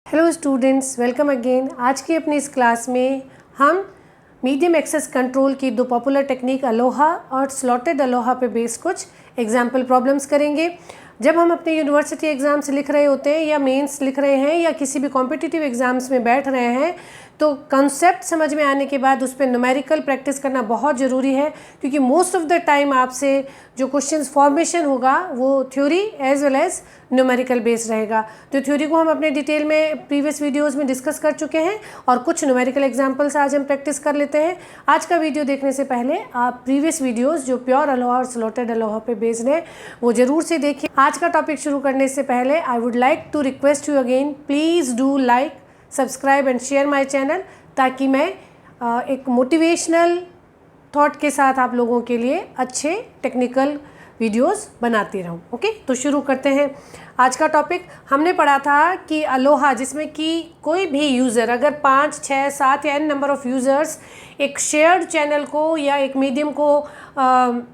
Hello students, welcome again. आज की अपनी इस क्लास में हम मीडियम एक्सेस कंट्रोल की दो पॉपुलर टेक्निक अलोहा और स्लॉटेड अलोहा पे बेस्ड कुछ एग्जाम्पल प्रॉब्लम्स करेंगे। जब हम अपने यूनिवर्सिटी एग्ज़ाम्स लिख रहे होते हैं या मेंस लिख रहे हैं या किसी भी कॉम्पिटिटिव एग्ज़ाम्स में बैठ रहे हैं तो कॉन्सेप्ट समझ में आने के बाद उस पर न्यूमेरिकल प्रैक्टिस करना बहुत ज़रूरी है, क्योंकि मोस्ट ऑफ द टाइम आपसे जो क्वेश्चंस फॉर्मेशन होगा वो theory as well as numerical based रहेगा। तो थ्योरी को हम अपने डिटेल में प्रीवियस वीडियोस में डिस्कस कर चुके हैं और कुछ न्यूमेरिकल एग्जांपल्स आज हम प्रैक्टिस कर लेते हैं। आज का वीडियो देखने से पहले आप प्रीवियस वीडियोस जो प्योर अलोहा और स्लॉटेड अलोहा पे बेस्ड है वो ज़रूर से देखिए। आज का टॉपिक शुरू करने से पहले I would like to request you again, please do like, subscribe and share my channel, ताकि मैं एक मोटिवेशनल थॉट के साथ आप लोगों के लिए अच्छे टेक्निकल वीडियोस बनाती रहूं। ओके, तो शुरू करते हैं। आज का टॉपिक हमने पढ़ा था कि अलोहा, जिसमें कि कोई भी यूज़र अगर 5, 6, 7 या n नंबर ऑफ़ यूज़र्स एक शेयर्ड चैनल को या एक मीडियम को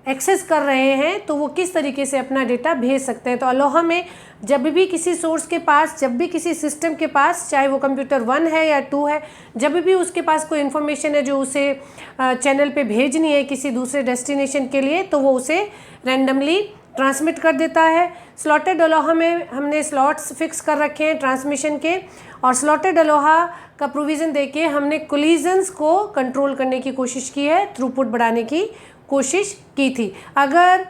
एक्सेस कर रहे हैं तो वो किस तरीके से अपना डेटा भेज सकते हैं। तो अलोहा में जब भी किसी सोर्स के पास, जब भी किसी सिस्टम के पास, चाहे वो कंप्यूटर 1 है या 2 है, जब भी उसके पास कोई इन्फॉर्मेशन है जो उसे चैनल पे भेजनी है किसी दूसरे डेस्टिनेशन के लिए, तो वो उसे रैंडमली ट्रांसमिट कर देता है। स्लॉटेड अलोहा में हमने स्लॉट्स फिक्स कर रखे हैं ट्रांसमिशन के, और स्लॉटेड अलोहा का प्रोविज़न देके हमने कोलिजन्स को कंट्रोल करने की कोशिश की है, थ्रूपुट बढ़ाने की कोशिश की थी। अगर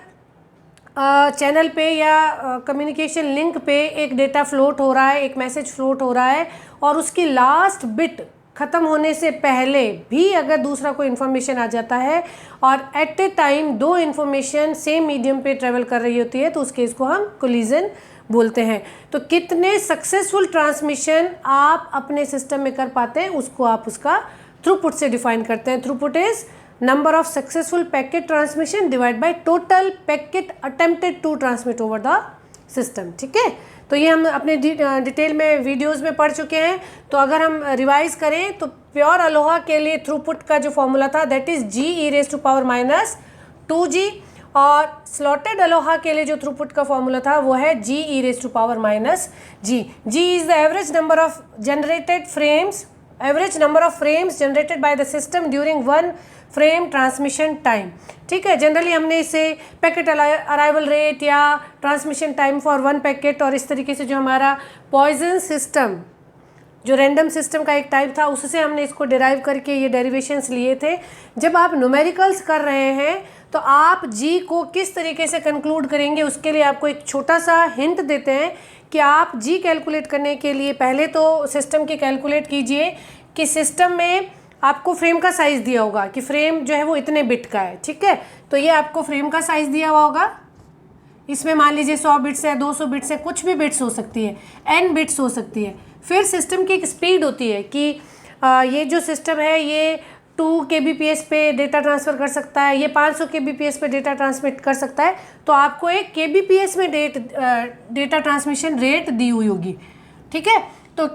चैनल पे या कम्युनिकेशन लिंक पे एक डेटा फ्लोट हो रहा है, एक मैसेज फ्लोट हो रहा है और उसकी लास्ट बिट ख़त्म होने से पहले भी अगर दूसरा कोई इन्फॉर्मेशन आ जाता है और एट ए टाइम दो इन्फॉर्मेशन सेम मीडियम पे ट्रेवल कर रही होती है तो उस केस को हम कोलिजन बोलते हैं। तो कितने सक्सेसफुल ट्रांसमिशन आप अपने सिस्टम में कर पाते हैं उसको आप उसका थ्रूपुट से डिफाइन करते हैं। Throughput is number of successful packet transmission divide by total packet attempted to transmit over the system. ठीक है, तो ये हम अपने डिटेल में वीडियोस में पढ़ चुके हैं। तो अगर हम रिवाइज करें तो प्योर अलोहा के लिए थ्रूपुट का जो फॉर्मूला था दैट इज़ G(e⁻⁻2g, और स्लॉटेड अलोहा के लिए जो थ्रूपुट का फॉर्मूला था वो है G(e⁻⁻g). G is the average number of generated frames, average number of frames generated by the system during 1 frame transmission time. ठीक है, जनरली हमने इसे पैकेट अराइवल रेट या ट्रांसमिशन टाइम फॉर 1 पैकेट, और इस तरीके से जो हमारा पॉइजन सिस्टम जो रैंडम सिस्टम का एक टाइप था उससे हमने इसको डिराइव करके ये डेरिवेशंस लिए थे। जब आप न्यूमेरिकल्स कर रहे हैं तो आप जी को किस तरीके से कंक्लूड करेंगे उसके लिए आपको एक छोटा सा हिंट देते हैं कि आप जी कैलकुलेट करने के लिए पहले तो सिस्टम की कैलकुलेट कीजिए कि सिस्टम में आपको फ्रेम का साइज़ दिया होगा कि फ्रेम जो है वो इतने बिट का है। ठीक है, तो ये आपको फ्रेम का साइज़ दिया हुआ होगा। इसमें मान लीजिए 100 बिट्स है, 200 बिट्स है, कुछ भी बिट्स हो सकती है, n बिट्स हो सकती है। फिर सिस्टम की एक स्पीड होती है कि ये जो सिस्टम है ये 2 kbps पे डेटा ट्रांसफ़र कर सकता है, ये 500 kbps पे डेटा ट्रांसमिट कर सकता है। तो आपको एक kbps में डेटा ट्रांसमिशन रेट दी हुई होगी। ठीक है, तो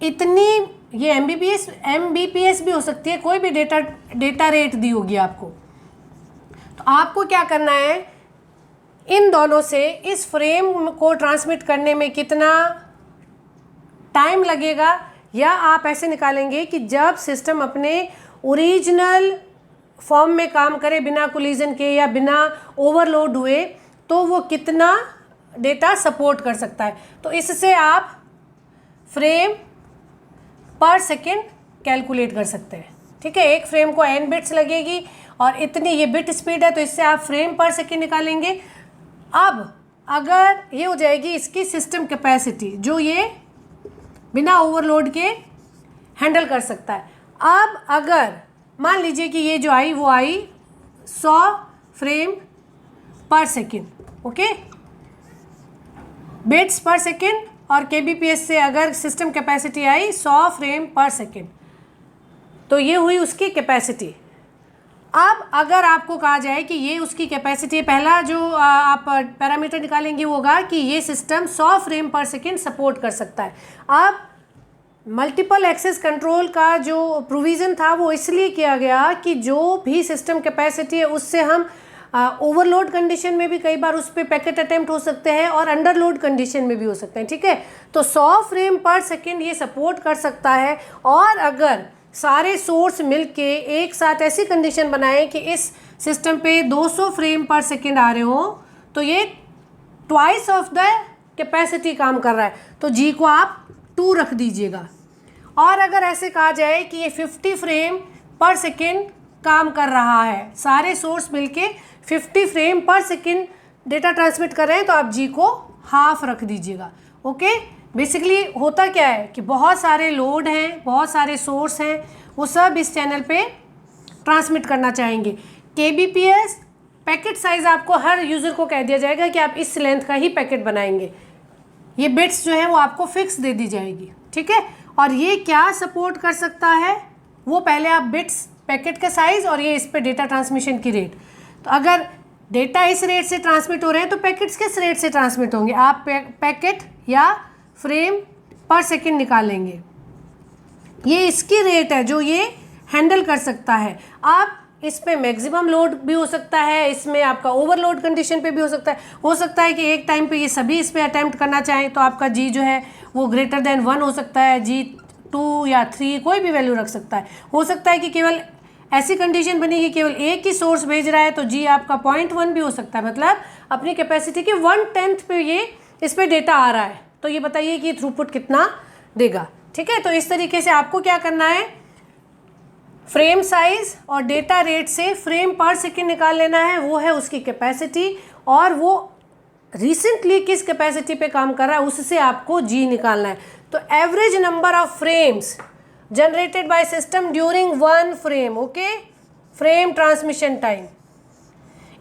इतनी ये mbps भी हो सकती है, कोई भी डेटा रेट दी होगी आपको। तो आपको क्या करना है, इन दोनों से इस फ्रेम को ट्रांसमिट करने में कितना टाइम लगेगा, या आप ऐसे निकालेंगे कि जब सिस्टम अपने ओरिजिनल फॉर्म में काम करे बिना कोलिजन के या बिना ओवरलोड हुए तो वो कितना डेटा सपोर्ट कर सकता है। तो इससे आप फ्रेम पर सेकेंड कैलकुलेट कर सकते हैं। ठीक है, एक फ्रेम को n बिट्स लगेगी और इतनी ये बिट स्पीड है, तो इससे आप फ्रेम पर सेकेंड निकालेंगे। अब अगर ये हो जाएगी इसकी सिस्टम कैपेसिटी जो ये बिना ओवरलोड के हैंडल कर सकता है। अब अगर मान लीजिए कि ये जो आई वो आई 100 फ्रेम पर सेकेंड, ओके, बिट्स पर सेकेंड, और kbps से अगर सिस्टम कैपेसिटी आई 100 फ्रेम पर सेकेंड, तो ये हुई उसकी कैपेसिटी। अब अगर आपको कहा जाए कि ये उसकी कैपेसिटी, पहला जो आप पैरामीटर निकालेंगे वो होगा कि ये सिस्टम 100 फ्रेम पर सेकेंड सपोर्ट कर सकता है। अब मल्टीपल एक्सेस कंट्रोल का जो प्रोविज़न था वो इसलिए किया गया कि जो भी सिस्टम कैपेसिटी है उससे हम ओवरलोड कंडीशन में भी कई बार उस पर पैकेट अटेम्प्ट हो सकते हैं और अंडरलोड कंडीशन में भी हो सकते हैं, ठीक है। तो 100 फ्रेम पर सेकेंड ये सपोर्ट कर सकता है। और अगर सारे सोर्स मिलके एक साथ ऐसी कंडीशन बनाएं कि इस सिस्टम पे 200 फ्रेम पर सेकेंड आ रहे हो तो ये ट्वाइस ऑफ द कैपेसिटी काम कर रहा है, तो जी को आप 2 रख दीजिएगा। और अगर ऐसे कहा जाए कि ये 50 फ्रेम पर सेकेंड काम कर रहा है, सारे सोर्स मिलके 50 फ्रेम पर सेकेंड डेटा ट्रांसमिट कर रहे हैं, तो आप जी को हाफ रख दीजिएगा। ओके, बेसिकली होता क्या है कि बहुत सारे लोड हैं, बहुत सारे सोर्स हैं, वो सब इस चैनल पे ट्रांसमिट करना चाहेंगे। KBPS पैकेट साइज आपको हर यूज़र को कह दिया जाएगा कि आप इस लेंथ का ही पैकेट बनाएंगे। ये बिट्स जो है वो आपको फिक्स दे दी जाएगी, ठीक है। और ये क्या सपोर्ट कर सकता है वो पहले आप बिट्स, पैकेट का साइज़ और ये इस पे डेटा ट्रांसमिशन की रेट। तो अगर डेटा इस रेट से ट्रांसमिट हो रहे हैं तो पैकेट्स किस रेट से ट्रांसमिट होंगे, आप पैकेट या फ्रेम पर सेकेंड निकालेंगे। ये इसकी रेट है जो ये हैंडल कर सकता है। आप इस पे मैक्सिमम लोड भी हो सकता है, इसमें आपका ओवरलोड कंडीशन पे भी हो सकता है कि एक टाइम पे ये सभी इस पे अटेम्प्ट करना चाहें तो आपका जी जो है वो ग्रेटर देन 1 हो सकता है, जी 2 या 3 कोई भी वैल्यू रख सकता है। हो सकता है कि केवल ऐसी कंडीशन बनेगी केवल एक ही सोर्स भेज रहा है तो जी आपका 0.1 भी हो सकता है, मतलब अपनी कैपेसिटी के 1/10 पे ये इस पे डेटा आ रहा है। तो ये बताइए कि थ्रूपुट कितना देगा, ठीक है। तो इस तरीके से आपको क्या करना है, फ्रेम साइज और डेटा रेट से फ्रेम पर सेकेंड निकाल लेना है, वो है उसकी कैपेसिटी, और वो रिसेंटली किस कैपेसिटी पे काम कर रहा है उससे आपको जी निकालना है। तो average number of frames generated by system during 1 frame, okay, frame transmission time.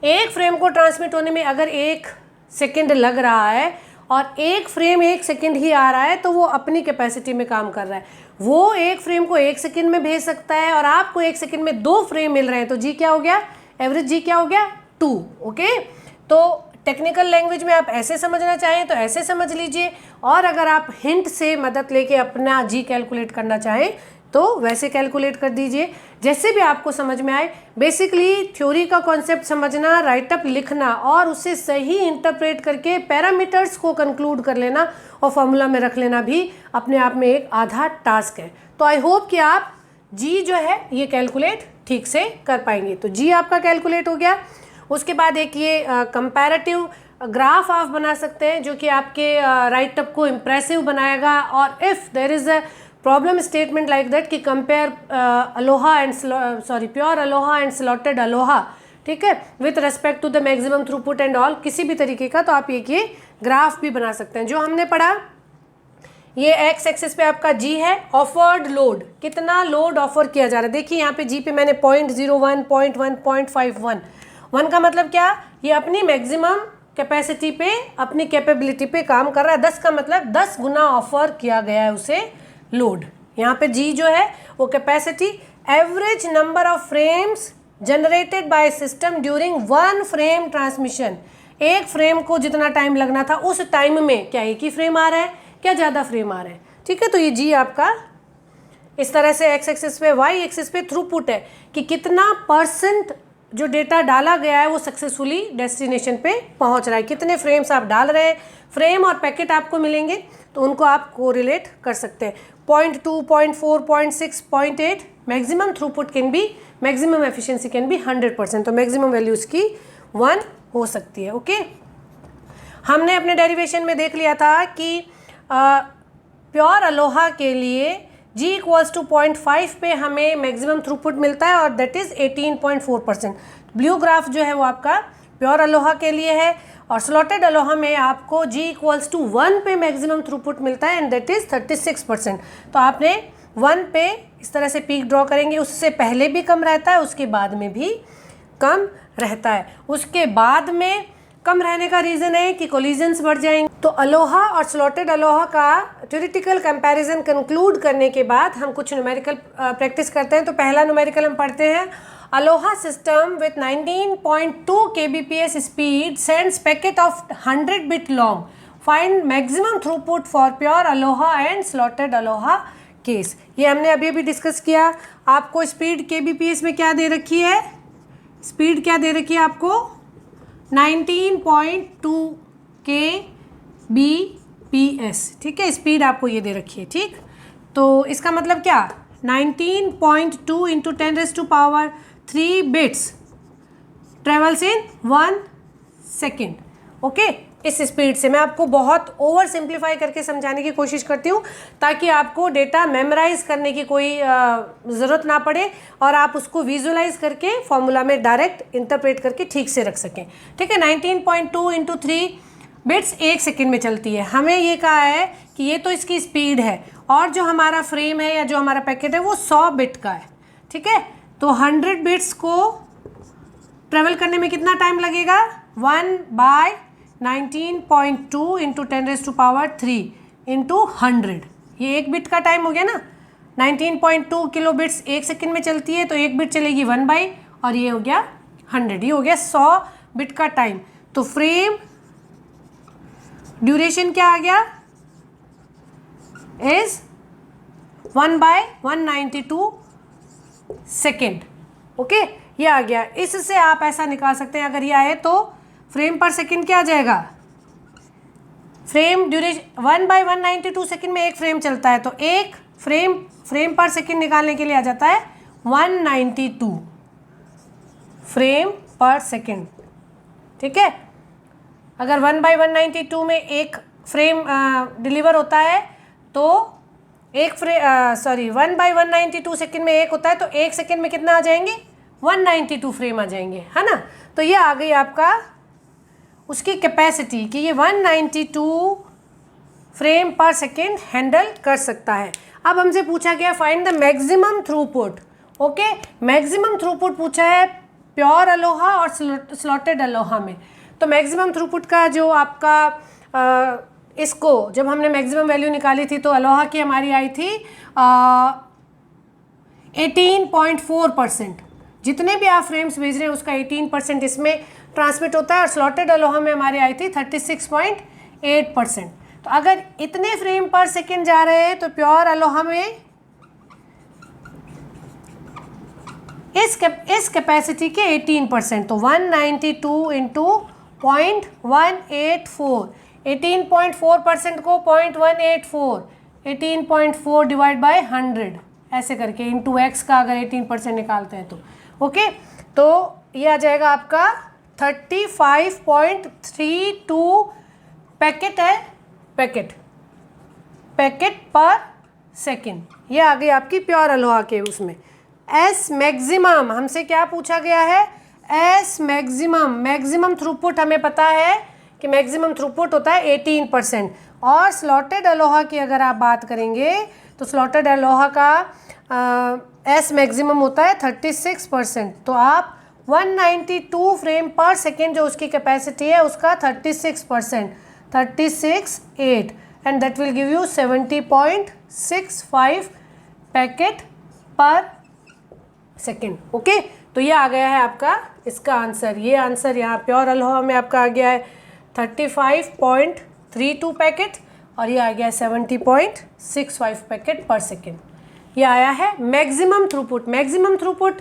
एक फ्रेम को ट्रांसमिट होने में अगर 1 सेकेंड लग रहा है और एक फ्रेम 1 सेकेंड ही आ रहा है तो वो अपनी कैपेसिटी में काम कर रहा है। वो एक फ्रेम को 1 सेकेंड में भेज सकता है और आपको 1 सेकेंड में 2 फ्रेम मिल रहे हैं, तो जी क्या हो गया, एवरेज जी क्या हो गया, 2। ओके, तो टेक्निकल लैंग्वेज में आप ऐसे समझना चाहें तो ऐसे समझ लीजिए, और अगर आप हिंट से मदद लेके अपना जी कैलकुलेट करना चाहें तो वैसे कैलकुलेट कर दीजिए, जैसे भी आपको समझ में आए। बेसिकली थ्योरी का कॉन्सेप्ट समझना, राइटअप लिखना और उसे सही इंटरप्रेट करके पैरामीटर्स को कंक्लूड कर लेना और फॉर्मूला में रख लेना भी अपने आप में एक आधा टास्क है। तो आई होप कि आप जी जो है ये कैलकुलेट ठीक से कर पाएंगे। तो जी आपका कैलकुलेट हो गया। उसके बाद एक ये कंपैरेटिव ग्राफ आप बना सकते हैं जो कि आपके राइटअप को इम्प्रेसिव बनाएगा। और if there is a problem statement like that कि compare ALOHA and pure ALOHA and slotted ALOHA, ठीक है, with respect to the maximum throughput and all, किसी भी तरीके का, तो आप ये ग्राफ भी बना सकते हैं। जो हमने पढ़ा, ये एक्स एक्सिस पे आपका जी है, ऑफर्ड लोड, कितना लोड ऑफर किया जा रहा है। देखिए यहाँ पे जी पे मैंने 0.01, 0.1, 0.51, 1 का मतलब क्या, ये अपनी मैक्सिमम कैपेसिटी पे, अपनी कैपेबिलिटी पे काम कर रहा है। 10 का मतलब 10 गुना ऑफर किया गया है उसे लोड। यहाँ पे जी जो है वो capacity, average number of frames generated by system during 1 frame transmission, एक फ्रेम को जितना टाइम लगना था उस टाइम में क्या एक ही फ्रेम आ रहा है, क्या ज़्यादा फ्रेम आ रहे हैं, ठीक है। तो ये जी आपका इस तरह से एक्स एक्सिस पे, वाई एक्सिस पे थ्रूपुट है कि कितना % जो डेटा डाला गया है वो सक्सेसफुली डेस्टिनेशन पे पहुंच रहा है, कितने फ्रेम्स आप डाल रहे हैं। फ्रेम और पैकेट आपको मिलेंगे तो उनको आप कोरिलेट कर सकते हैं। 0.2, 0.4, 0.6, 0.8, maximum throughput can be, maximum efficiency can be 100%, तो मैक्सिमम वैल्यूज़ की 1 हो सकती है। ओके, हमने अपने डेरिवेशन में देख लिया था कि प्योर अलोहा के लिए G = 0.5 पे हमें मैक्सिमम थ्रूपुट मिलता है और दैट इज़ 18.4%। ब्लू ग्राफ जो है वो आपका प्योर अलोहा के लिए है और स्लॉटेड अलोहा में आपको G = 1 पे मैक्सिमम थ्रूपुट मिलता है एंड दैट इज़ 36%। तो आपने 1 पे इस तरह से पीक ड्रॉ करेंगे, उससे पहले भी कम रहता है, उसके बाद में भी कम रहता है। उसके बाद में कम रहने का रीज़न है कि कोलिजन्स बढ़ जाएंगे। तो अलोहा और स्लॉटेड अलोहा का थ्योरेटिकल कंपैरिजन कंक्लूड करने के बाद हम कुछ न्यूमेरिकल प्रैक्टिस करते हैं। तो पहला न्यूमेरिकल हम पढ़ते हैं, Aloha system with 19.2 kbps speed sends packet of 100 bit long, find maximum throughput for pure ALOHA and slotted Aloha case. ये हमने अभी अभी डिस्कस किया। आपको स्पीड kbps में क्या दे रखी है, स्पीड क्या दे रखी है आपको 19.2 kbps, ठीक है, स्पीड आपको ये दे रखी है, ठीक। तो इसका मतलब क्या, 19.2 into 10⁻³ bits travels in 1 second, okay. इस स्पीड से मैं आपको बहुत ओवर सिंप्लीफाई करके समझाने की कोशिश करती हूँ ताकि आपको डेटा मेमोराइज करने की कोई ज़रूरत ना पड़े और आप उसको विजुलाइज करके फॉर्मूला में डायरेक्ट इंटरप्रेट करके ठीक से रख सकें, ठीक है। 19.2 इंटू 3 बिट्स 1 सेकेंड में चलती है। हमें ये कहा है कि ये तो इसकी स्पीड है और जो हमारा फ्रेम है या जो हमारा पैकेट है वो 100 बिट का है, ठीक है। तो 100 बिट्स को ट्रेवल करने में कितना टाइम लगेगा, 1/19.2 इंटू 10⁻³ इंटू 100, ये 1 बिट का टाइम हो गया ना। 19.2 किलो बिट्स 1 सेकेंड में चलती है तो 1 बिट चलेगी 1 बाई, और ये हो गया 100, ये हो गया 100 बिट का टाइम। तो फ्रेम ड्यूरेशन क्या आ गया, इज 1/192 सेकेंड, ओके, ये आ गया। इससे आप ऐसा निकाल सकते हैं, अगर ये आए तो फ्रेम पर सेकेंड क्या आ जाएगा, फ्रेम ड्यूरेशन 1/192 सेकेंड में एक फ्रेम चलता है तो एक फ्रेम पर सेकेंड निकालने के लिए आ जाता है 192 फ्रेम पर सेकेंड, ठीक है। अगर 1/192 में एक फ्रेम डिलीवर होता है तो 1/192 सेकेंड में एक होता है तो 1 सेकेंड में कितना आ जाएंगे, 192 फ्रेम आ जाएंगे, है ना। तो ये आ गई आपका उसकी कैपेसिटी कि ये 192 फ्रेम पर सेकेंड हैंडल कर सकता है। अब हमसे पूछा गया find the maximum throughput, okay. Maximum throughput पूछा है प्योर अलोहा और स्लॉटेड अलोहा में। तो मैक्सिमम थ्रूपुट का जो आपका इसको जब हमने मैक्सिमम वैल्यू निकाली थी तो अलोहा की हमारी आई थी 18.4%। जितने भी आप फ्रेम्स भेज रहे हैं उसका 18% इसमें ट्रांसमिट होता है और स्लॉटेड अलोहा में हमारी आई थी 36.8%। तो अगर इतने फ्रेम पर सेकेंड जा रहे हैं तो प्योर अलोहा में इस कैपेसिटी के 18%, तो 192 इंटू 0.184, 18.4% को 0.184, 18.4 डिवाइड बाय 100 ऐसे करके इंटू एक्स का अगर 18% निकालते हैं तो ओके। तो ये आ जाएगा आपका 35.32 पैकेट है, पैकेट पर सेकेंड। ये आ गई आपकी प्योर अलोहा के उसमें। एस मैक्सिमम हमसे क्या पूछा गया है, एस मैक्सिमम थ्रूपुट हमें पता है कि मैक्सिमम थ्रूपुट होता है 18%। और स्लॉटेड अलोहा की अगर आप बात करेंगे तो स्लॉटेड अलोहा का एस मैक्सिमम होता है 36%। तो आप 192 फ्रेम पर सेकेंड जो उसकी कैपेसिटी है उसका 36%, 36.8 and that will give you 70.65 packet पर सेकेंड, ओके। तो ये आ गया है आपका इसका आंसर। ये आंसर यहाँ प्योर अलोहा में आपका आ गया है 35.32 पैकेट और ये आ गया है 70.65 पैकेट पर सेकेंड। ये आया है maximum throughput. Maximum throughput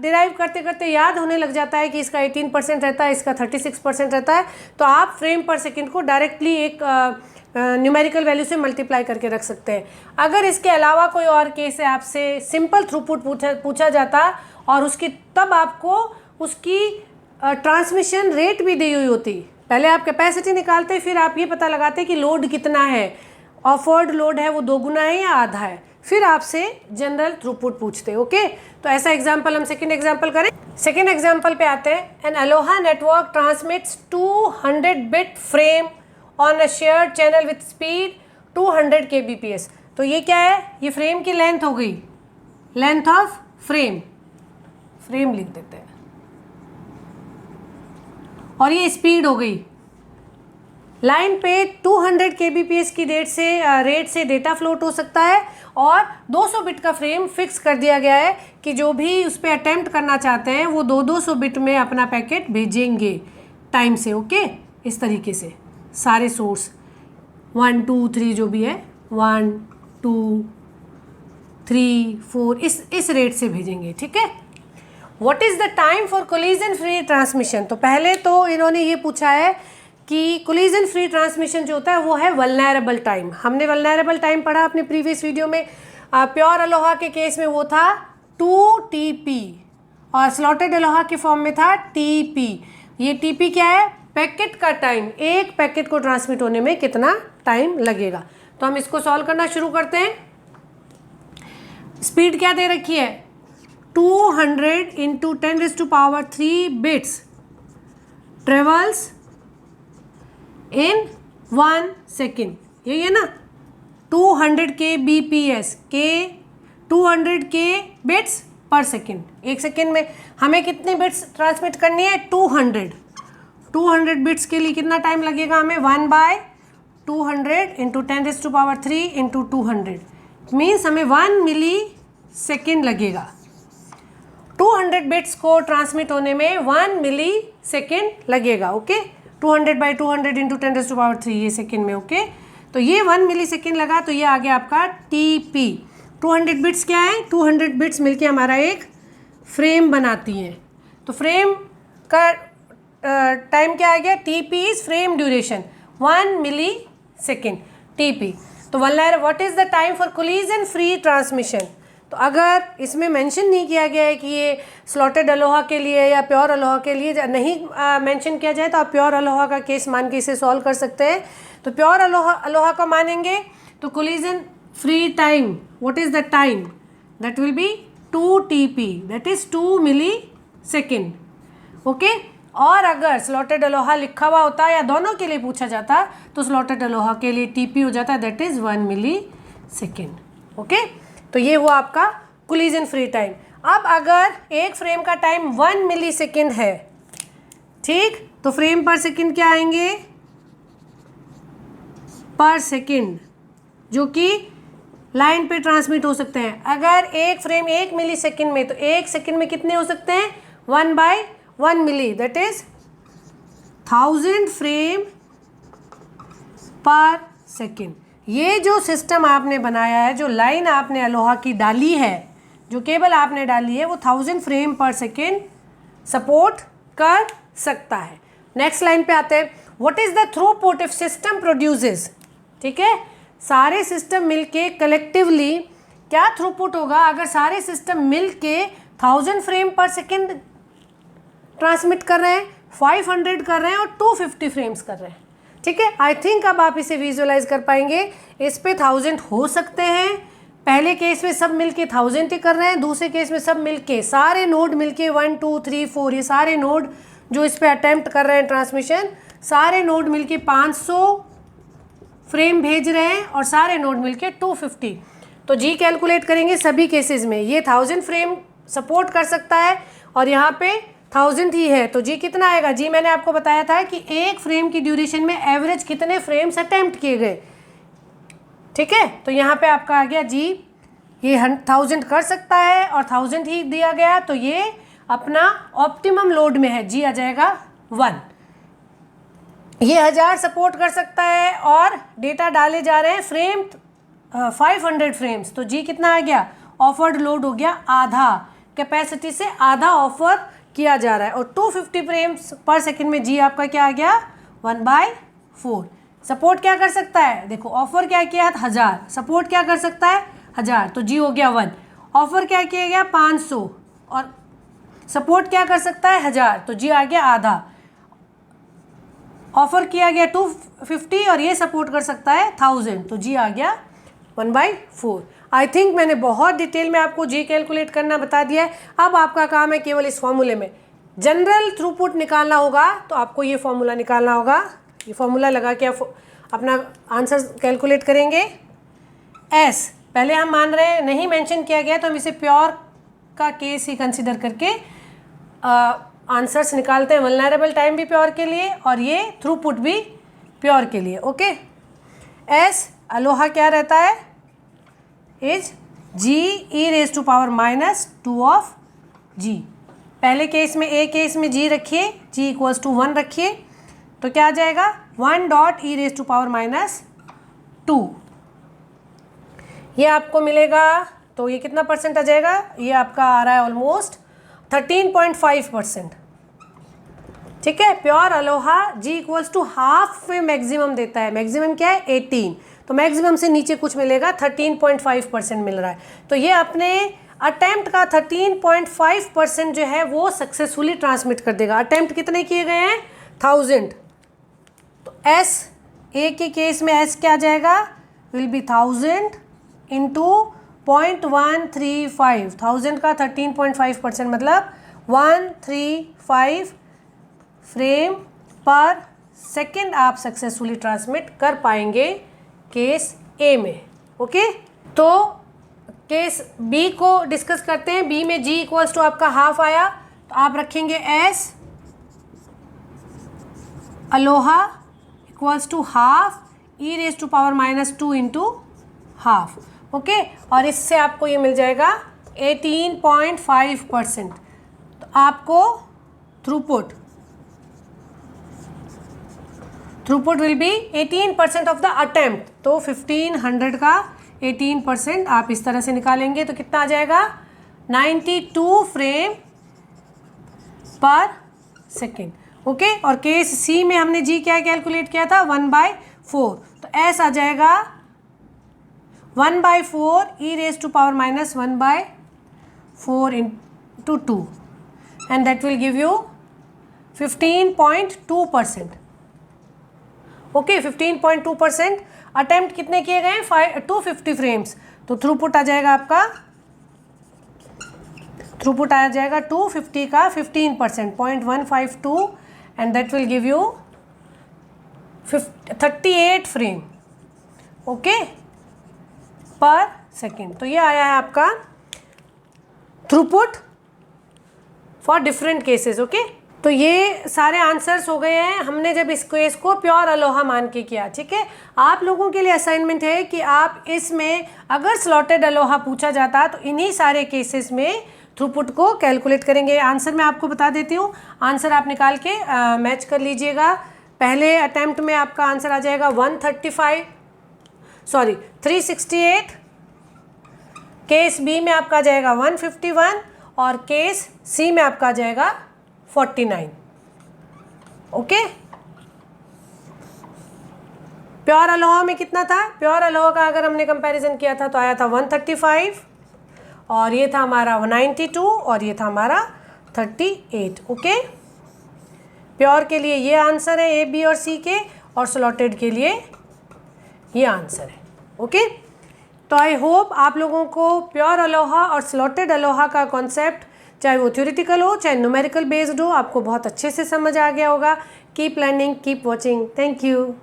derive करते करते याद होने लग जाता है कि इसका 18% रहता है, इसका 36% रहता है। तो आप फ्रेम पर सेकेंड को डायरेक्टली एक न्यूमेरिकल वैल्यू से मल्टीप्लाई करके रख सकते हैं। अगर इसके अलावा कोई और केस है, आपसे सिंपल थ्रूपुट पूछा जाता और उसकी तब आपको उसकी ट्रांसमिशन रेट भी दी हुई होती। पहले आप कैपेसिटी निकालते फिर आप ये पता लगाते कि लोड कितना है, ऑफर्ड लोड है वो 2 गुना है या आधा है, फिर आपसे जनरल थ्रूपुट पूछते, ओके। तो ऐसा एग्जाम्पल हम सेकेंड एग्जाम्पल करें। सेकेंड एग्जाम्पल पे आते हैं। An ALOHA network transmits 200 bit frame on a shared channel with speed 200 kbps। तो ये क्या है, ये फ्रेम की लेंथ हो गई, लेंथ ऑफ फ्रेम लिख देते हैं, और ये स्पीड हो गई। लाइन पे 200 kbps की रेट से डेटा फ्लोट हो सकता है और 200 बिट का फ्रेम फिक्स कर दिया गया है कि जो भी उस पर अटेम्प्ट करना चाहते हैं वो 200 बिट में अपना पैकेट भेजेंगे टाइम से, ओके। इस तरीके से सारे सोर्स 1 2 3 जो भी है 1 2 3 4 इस रेट से भेजेंगे, ठीक है। What is the time for collision free transmission. तो पहले तो इन्होंने ये पूछा है कि कोलिजन फ्री ट्रांसमिशन जो होता है वो है वल्नरेबल टाइम। हमने वल्नरेबल टाइम पढ़ा अपने प्रीवियस वीडियो में। प्योर अलोहा के केस में वो था 2TP और स्लॉटेड अलोहा के फॉर्म में था TP। ये TP क्या है? पैकेट का टाइम, एक पैकेट को ट्रांसमिट होने में कितना टाइम लगेगा। तो हम इसको सॉल्व करना शुरू करते हैं। स्पीड क्या दे रखी है? 200 into 10⁻³ bits travels in 1 second. यही है ना, 200 kbps के 200 k बिट्स पर सेकेंड। एक सेकेंड में हमें कितने बिट्स ट्रांसमिट करनी है? 200 बिट्स के लिए कितना टाइम लगेगा हमें? 1/200 इंटू 10⁻³ इंटू 200 मीन्स हमें 1 मिली सेकेंड लगेगा। 200 बिट्स को ट्रांसमिट होने में 1 मिली सेकेंड लगेगा। ओके, 200/200 इंटू 10⁻³ ये सेकेंड में। ओके, तो ये 1 मिली सेकेंड लगा, तो ये आ गया आपका TP। 200 बिट्स क्या है? 200 बिट्स मिलके हमारा एक फ्रेम बनाती हैं। तो फ्रेम का टाइम क्या आ गया? TP is frame duration, 1 millisecond TP। तो what is the time for collision free transmission. तो अगर इसमें मेंशन नहीं किया गया है कि ये स्लॉटेड अलोहा के लिए या प्योर अलोहा के लिए नहीं मेंशन किया जाए, तो आप प्योर अलोहा का केस मान के इसे सॉल्व कर सकते हैं। तो प्योर अलोहा का मानेंगे तो collision free time, what is the time? That will be 2TP, that is 2 millisecond. Okay, और अगर स्लॉटेड अलोहा लिखा हुआ होता या दोनों के लिए पूछा जाता तो स्लॉटेड अलोहा के लिए TP हो जाता है, that is 1 millisecond. Okay, तो ये हुआ आपका कोलिजन फ्री टाइम। अब अगर एक फ्रेम का टाइम 1 मिली सेकेंड है, ठीक, तो फ्रेम पर सेकेंड क्या आएंगे? पर सेकेंड, जो कि लाइन पे ट्रांसमिट हो सकते हैं। अगर एक फ्रेम 1 मिली सेकेंड में, तो 1 सेकेंड में कितने हो सकते हैं? 1/1 मिली, दैट इज 1000 फ्रेम पर सेकेंड। ये जो सिस्टम आपने बनाया है, जो लाइन आपने अलोहा की डाली है, जो केबल आपने डाली है, वो 1000 फ्रेम पर सेकेंड सपोर्ट कर सकता है। नेक्स्ट लाइन पे आते हैं। What is the throughput if system produces. ठीक है, सारे सिस्टम मिलके कलेक्टिवली क्या थ्रूपुट होगा अगर सारे सिस्टम मिलके 1000 फ्रेम पर सेकेंड ट्रांसमिट कर रहे हैं, 500 कर रहे हैं और 250 फ्रेम्स कर रहे हैं। ठीक है, आई थिंक अब आप इसे विजुअलाइज कर पाएंगे। इस पे 1000 हो सकते हैं। पहले केस में सब मिलके 1000 ही कर रहे हैं, दूसरे केस में सब मिलके सारे नोड मिलके 1 2 3 4 ये सारे नोड जो इस पे अटेम्प्ट कर रहे हैं ट्रांसमिशन, सारे नोड मिलके 500 फ्रेम भेज रहे हैं और सारे नोड मिलके 250। तो जी कैलकुलेट करेंगे सभी केसेस में, ये 1000 फ्रेम सपोर्ट कर सकता है और यहाँ पे 1000 ही है, तो जी कितना आएगा? जी मैंने आपको बताया था कि एक फ्रेम की ड्यूरेशन में एवरेज कितने फ्रेम्स अटेम्प्ट किए गए। ठीक है, तो यहाँ पे आपका आ गया जी, ये 1000 कर सकता है और 1000 ही दिया गया, तो ये अपना ऑप्टिमम लोड में है, जी आ जाएगा 1। ये 1000 सपोर्ट कर सकता है और डेटा डाले जा रहे हैं फ्रेम 500 फ्रेम्स, तो जी कितना आ गया? ऑफर्ड लोड हो गया आधा, कैपेसिटी से आधा ऑफर किया जा रहा है। और 250 फ्रेम्स पर सेकंड में जी आपका क्या आ गया? 1/4। सपोर्ट क्या कर सकता है? देखो ऑफर क्या किया है? 1000। सपोर्ट क्या कर सकता है? 1000, तो जी हो गया 1। ऑफर क्या किया गया? 500 और सपोर्ट क्या कर सकता है? 1000, तो जी आ गया आधा। ऑफर किया गया 250 और ये सपोर्ट कर सकता है 1000, तो जी आ गया 1/4। आई थिंक मैंने बहुत डिटेल में आपको जी कैलकुलेट करना बता दिया है। अब आपका काम है केवल इस फॉर्मूले में जनरल थ्रूपुट निकालना होगा, तो आपको ये फॉर्मूला निकालना होगा। ये फॉर्मूला लगा के आप अपना आंसर कैलकुलेट करेंगे। एस पहले हम मान रहे हैं नहीं मेंशन किया गया, तो हम इसे प्योर का केस ही कंसिडर करके आंसर्स निकालते हैं। वल्नरेबल टाइम भी प्योर के लिए और ये थ्रूपुट भी प्योर के लिए। ओके, एस अलोहा क्या रहता है? Is G(e⁻⁻2 of G। पहले केस में ए केस में जी रखिए, G = 1 रखिए, तो क्या आ जाएगा? 1.e⁻²। ये आपको मिलेगा, तो ये कितना परसेंट आ जाएगा? ये आपका आ रहा है ऑलमोस्ट 13.5%। ठीक है, pure ALOHA G equals to half में मैक्सिमम देता है। मैक्सिमम क्या है 18, तो मैक्सिमम से नीचे कुछ मिलेगा 13.5% मिल रहा है। तो ये अपने अटेम्प्ट का 13.5% जो है वो सक्सेसफुली ट्रांसमिट कर देगा। अटेम्प्ट कितने किए गए हैं 1000, तो एस ए के केस में एस क्या आ जाएगा, विल बी 1000 इंटू 0.135। 1000 का 13.5% मतलब 135 फ्रेम पर सेकेंड आप सक्सेसफुली ट्रांसमिट कर पाएंगे केस ए में। ओके, तो केस बी को डिस्कस करते हैं। बी में जी इक्वल्स टू आपका हाफ आया, तो आप रखेंगे S ALOHA equals to half e raise to power -2 into half. Okay, और इससे आपको ये मिल जाएगा 18.5%। तो आपको throughput will be 18% of the attempt. तो 1500 का 18% आप इस तरह से निकालेंगे तो कितना आ जाएगा 92 फ्रेम पर सेकेंड। ओके, और केस सी में हमने जी क्या कैलकुलेट किया था 1/4, तो एस आ जाएगा 1/4 e raise to power -1/4 into 2 and that will give you 15.2%। Okay, 15.2%। Attempt कितने किए गए हैं 250 फ्रेम्स, तो थ्रूपुट आ जाएगा आपका 250 का 15% 0.152 and that will give you 38 frame okay पर सेकेंड। तो ये आया है आपका throughput for different cases. Okay, तो ये सारे आंसर्स हो गए हैं हमने जब इस केस को प्योर अलोहा मान के किया। ठीक है, आप लोगों के लिए असाइनमेंट है कि आप इसमें अगर स्लॉटेड अलोहा पूछा जाता तो इन्हीं सारे केसेस में थ्रूपुट को कैलकुलेट करेंगे। आंसर मैं आपको बता देती हूँ, आंसर आप निकाल के मैच कर लीजिएगा। पहले अटैम्प्ट में आपका आंसर आ जाएगा 368, केस बी में आपका आ जाएगा 151 और केस सी में आपका आ जाएगा 49। ओके, प्योर अलोहा में कितना था, प्योर अलोहा का अगर हमने कंपैरिजन किया था तो आया था 135 और ये था हमारा 92 और ये था हमारा 38। ओके, प्योर के लिए ये आंसर है ए बी और सी के, और स्लॉटेड के लिए ये आंसर है। ओके, तो आई होप आप लोगों को प्योर अलोहा और स्लॉटेड अलोहा का कॉन्सेप्ट चाहे वो थ्योरेटिकल हो चाहे न्यूमेरिकल बेस्ड हो आपको बहुत अच्छे से समझ आ गया होगा। Keep learning, keep watching. Thank you.